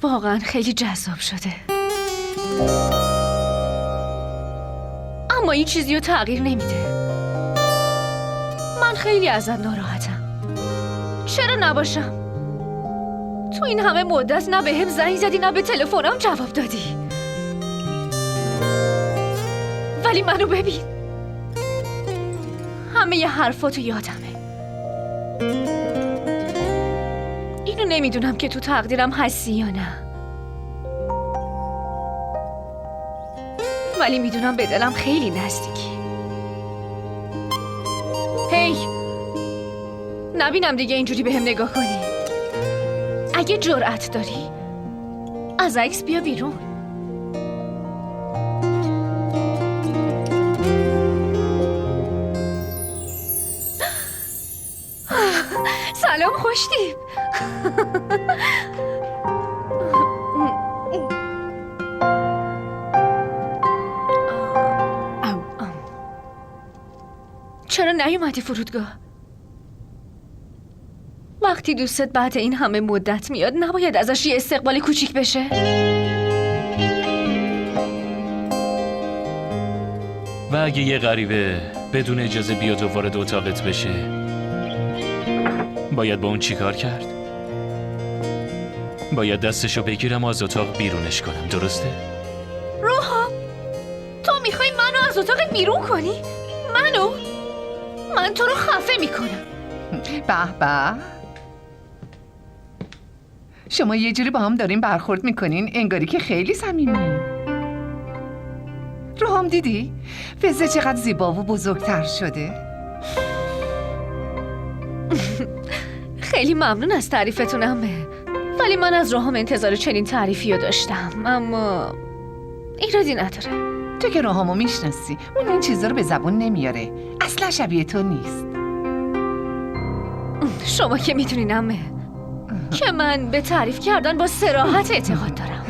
واقعا خیلی جذاب شده، اما این چیزی رو تغییر نمیده. من خیلی ازت ناراحتم. چرا نباشم؟ تو این همه مدت نه به هم زنگ زدی نه به تلفنم جواب دادی. ولی منو ببین، همه ی حرفاتو یادمه. اینو نمیدونم که تو تقدیرم هستی یا نه، ولی میدونم به دلم خیلی نزدیکی. هی، نبینم دیگه اینجوری به هم نگاه کنی. اگه جرأت داری از عکس بیا بیرون. سلام خوشتیپ. چرا نیومدی فرودگاه؟ وقتی دوستت بعد این همه مدت میاد نباید ازش یه استقبال کوچیک بشه؟ و اگه یه غریبه بدون اجازه بیاد و وارد اتاقت بشه باید با اون چی کار کرد؟ باید دستشو بگیرم و از اتاق بیرونش کنم، درسته؟ روحا، تو میخوای منو از اتاق بیرون کنی؟ من تو رو خفه میکنم. به به، شما یه جوری با هم دارین برخورد میکنین انگاری که خیلی صمیمی. روحام دیدی؟ فزه چقدر زیبا و بزرگتر شده. خیلی ممنون از تعریفتون عمه، ولی من از روحام انتظار چنین تعریفی رو داشتم، اما ایرادی نداره. تو که روحامو میشناسی، اون این چیزا رو به زبون نمیاره. اصلا شبیه تو نیست. شما که میدونین عمه که من به تعریف کردن با صراحت اعتقاد دارم.